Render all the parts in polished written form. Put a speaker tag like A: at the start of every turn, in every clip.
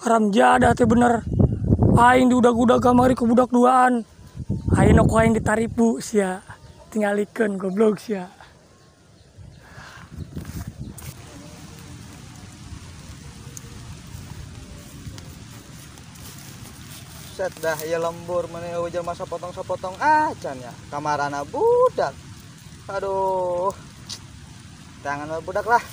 A: Haram jadah teh bener. Aing diudag-udag kamari ke budak duaan. Aing aku aing ditaripu sia. Tingalikeun goblok sia.
B: Set dah ya lembur mana ujar masa potong-sepotong acan ya. Kamarana budak. Aduh. Jangan budak lah.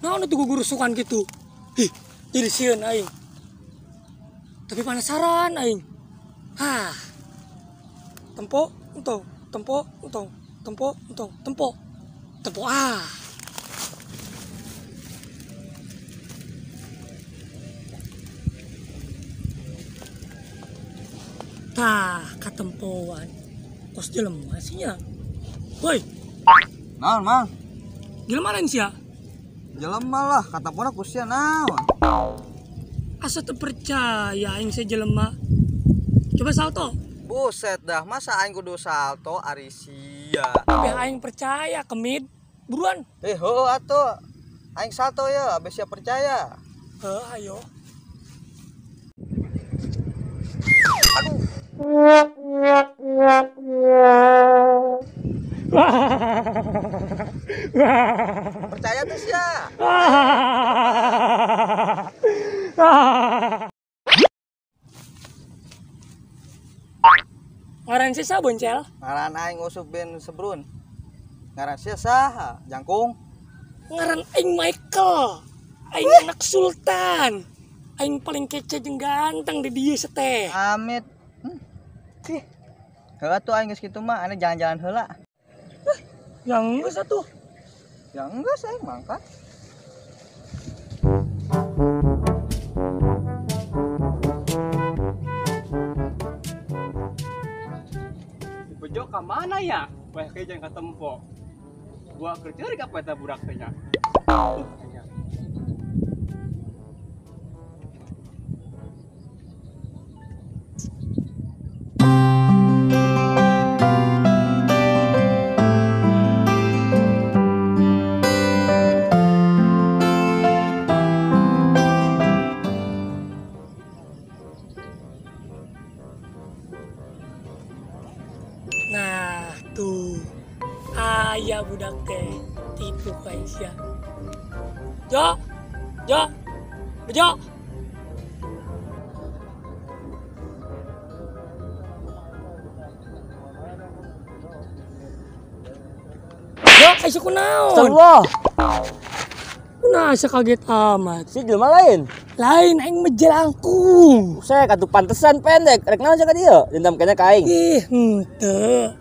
A: Nah, itu gugur sukan gitu. Ih, jadi sieun aing. Tapi penasaran aing. Hah. Tempo, entong, tempo, entong, tempo, entong, tempo. Tempo ah. Tah, katempoan. Kos jelema sia. Woi,
B: Naon, Mang?
A: jelema lain sia.
B: Jelema lah, kata pona kusia naon.
A: Asa teu percaya aing saya jelema. Coba salto.
B: Buset dah, masa aing kudu salto ari sia.
A: Tapi aing percaya kemid. Buruan.
B: Heuh atuh. Aing salto ya, abis siap percaya.
A: Ayo.
B: Percaya tuh sia.
A: Ngaran sisa boncel.
B: Ngaran aing usuk bin sebrun. Ngaran sia saha? Jangkung.
A: Ngaran aing Michael. Aing anak sultan. Aing paling kece jeung ganteng di dieu teh.
B: Amit. Heuh atuh aing geus kitu mah, ane jalan-jalan heula.
A: Yang geus atuh.
B: Ya enggak saya mangkat.
C: Bejo ka mana ya? Wah kayak jangan katempo. Gua kerja di kapeta budak teh nya.
A: Nah, tuh. Aya budak teh tipu ka aing sia. Jo. Jo. Bejo. Jo, asa kunaon?
D: Astagfirullah,
A: Kunaon asa kaget amat?
D: si jelema lain.
A: Lain aing mah jelangkung.
D: Saya katu pantesan pendek. Rek naon cenah dieu? Dendam kena ka aing.
A: Ih, henteu.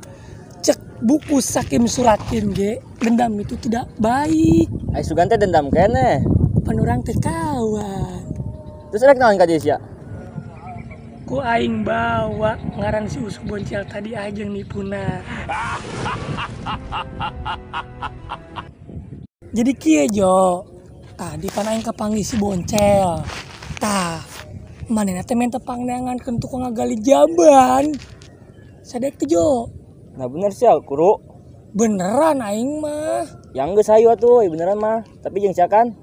A: Cek buku Sakim Surakin ge, dendam itu tidak baik.
D: Aing sugan teh dendam kene.
A: Panurang teh kawan.
D: Terus rek naon ka dieu sia?
A: Ku aing bawa ngaran si usuk boncel tadi aja nipuna. Jadi kieu Jo. Tadi kan aing kapanggih si boncel. Tah, manehna teh minta pangneangankeun tukang ngagali jamban. Sadek teh Jo.
D: Nah bener sia kuru.
A: Beneran aing mah.
D: Yang geus hayu atuh, beneran mah. Tapi jeung sia kan?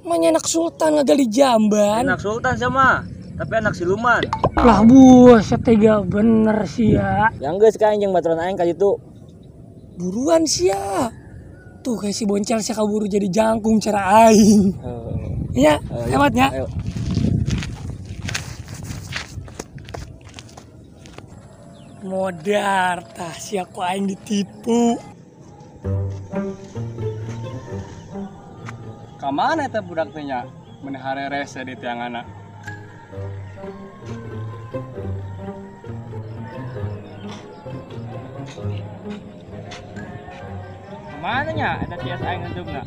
A: Manya anak sultan ngagali jamban.
D: Anak sultan sama, tapi anak siluman.
A: Lah bos, tega bener sia.
D: Yang geus ka jeung baturan aing ka ditu.
A: Buruan sia. Tuh kayak si boncel sia kaburu jadi jangkung cara aing. Iya, hematnya.
D: Ayo.
A: Modar tah sia ku aing ditipu.
C: Kamana eta budak teh nya? Meneh rese di tiangana.
D: Mana nya? Ada tias aing ngendugna.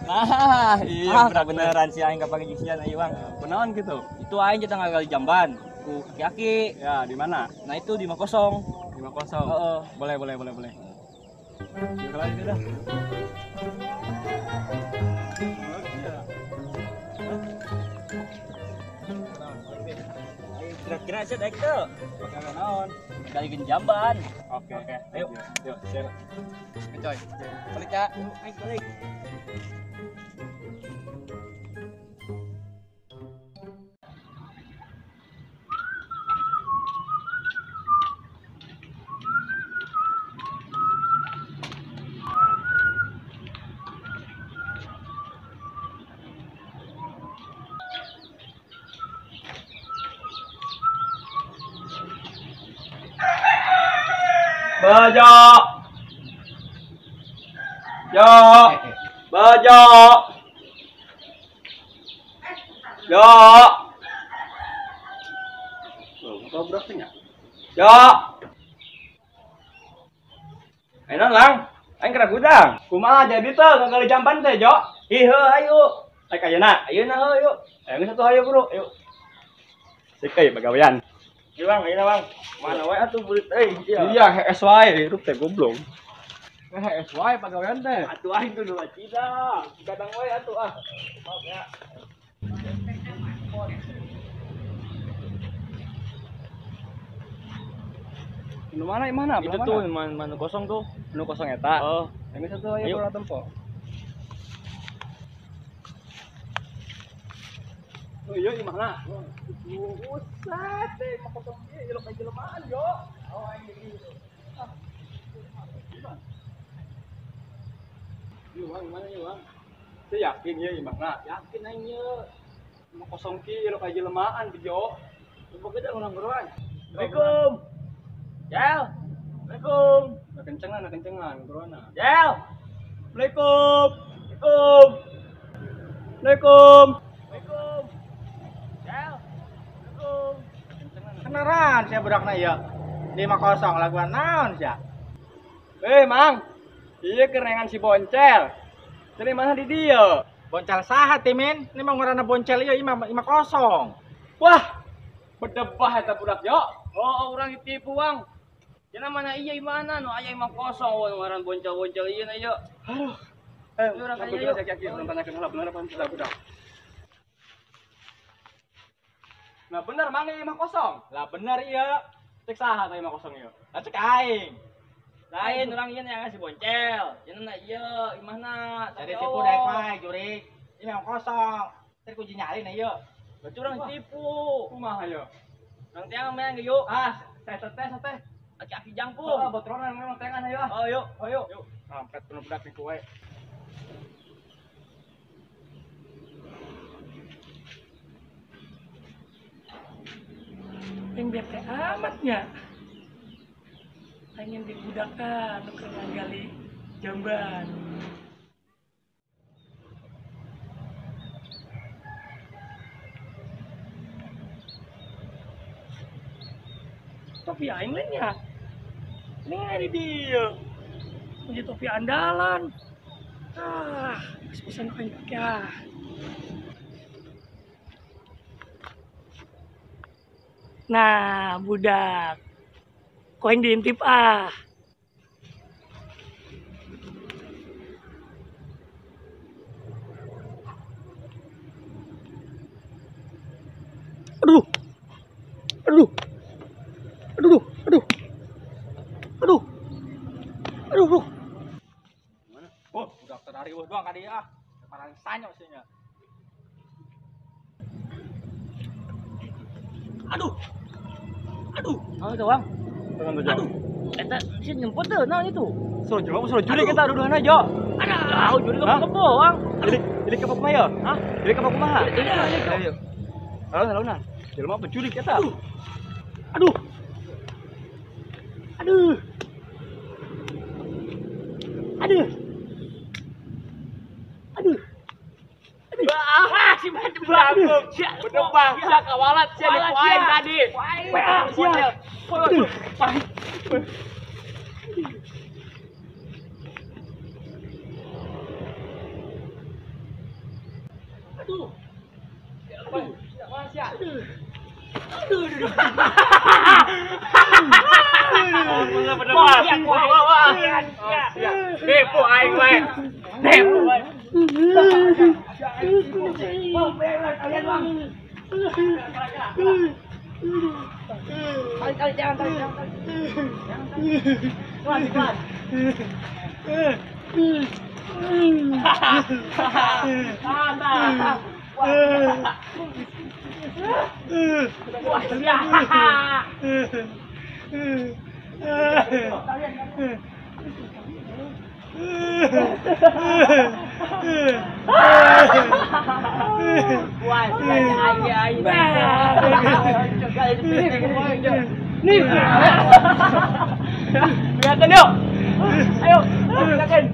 D: Nah, iya beneran si aing kapake jisian ayo Bang.
C: Kunaon gitu?
D: Itu aing kita ngagali jamban ku aki-aki.
C: Ya, di mana?
D: Nah itu di 50.
C: 50.
D: Heeh.
C: Boleh. Yuk lagi dah.
D: Kira-kira sih daek tuh.
C: Pakai naon?
D: Galikin jamban.
C: Oke.
D: Ayo.
C: Yuk, siap. Enjoy.
D: Balik ya. Ayo balik.
C: Bejo. Yo. Bejo. Yo. Kau berasnya? Yo. Ayo lang. Aing kena gudang. Kumaha jadi tuh gagal jamban teh, Jo? Ih, ayo. Ayo ayeuna. Ayeuna ayo. Ayo satu ayo, Bro. Ayo. Sikei bagawean.
D: Iya Bang, ayo Bang. Mana wae atuh bulit euy.
C: Iya, HS wae, hirup teh goblok. HS wae pagawean teh.
D: Atuh aing tuh dua cida. Kadang wae atuh ah. Maaf ya.
C: Di mana?
D: Itu tuh manu kosong tuh.
C: nu kosong eta.
D: Oh,
C: Yang satu ayo bola tempo. Oh iya di mana? Usat deh, mau kosong dia, jelek aja jelemaan yo. Oh aing gitu. Yuk bang, mana yuk bang? Saya yakin ya gimana? Yakin aing ya. Mau kosong ki, jelek aja jelemaan jo. Coba kita ulang beruan.
D: Assalamualaikum. Jel. Assalamualaikum.
C: Nak kencengan corona.
D: Jel.
C: Assalamualaikum. Assalamualaikum. Assalamualaikum.
D: Assalamualaikum. Jel. Assalamualaikum.
B: Kenaran saya budakna ieu. 50 laguan naon sia?
C: Mang. Iya kerengan si Boncel. Dari mana di dia?
B: Boncel saha timin? Ini mah ngaranna boncel ieu 50.
C: Wah. Berdebah eta budak yo.
D: Oh, orang ditipu, Bang. Yana mana iya mana no aya emang kosong waran boncel-boncel ieu na ieu.
C: Aduh.
D: Orang
C: Aku
D: kaya
C: juga
D: yuk.
C: sakit orang tanyakeun heula bener apa tidak budak. Nah bener mang ieu mah kosong.
B: Lah bener ieu.
C: Cek saha teh mah kosong ieu.
B: Lah cek aing.
D: Lain orang ieu yang ngasih boncel. Yana na ieu imahna.
B: Jadi tipu daek wae jurig. Ini memang kosong. Tadi kuji nyalin ieu.
D: Berarti orang tipu.
C: Kumaha yo?
D: Orang tiang main ge yuk.
C: Teh.
D: Aki-aki jangkung.
C: Oh, botronan memang tengan ayo.
D: Oh, yuk.
C: Ayo. Yuk. Sampet penuh budak niku wae.
A: Yang bete amatnya. Pengen dibudakan, nuker gali jamban. Topi aing lainnya. Ini ada dia. Punya topi andalan. Pesan aing pakai. Nah, budak. Koin diintip ah. Aduh. Aduh. Aduh. Aduh. Aduh. Aduh, bro.
B: Oh, budak terari weuh doang ka dieu ah. Parang sanyo sih nya.
A: Aduh. Aduh.
D: Oh, itu, Bang.
C: Tenang tuh, Jo.
A: Aduh.
D: Eta si nyemput tuh, naon itu?
C: Suruh juri kita duduhna, Jo.
A: Ada.
D: Tahu juri kebo, Bang.
C: Jadi kapok kumaha?
D: Hah?
C: Jadi kapok kumaha?
D: Ini.
C: Halo. Jelema pencuri kita.
A: Aduh. Aduh.
D: Bang, sia kawalat sia di poin tadi. Sia. Aduh. Sia. Nipu aing we. Nipu we. Kali jangan. Pelan. Lihatin yuk. Ayo, lihatin.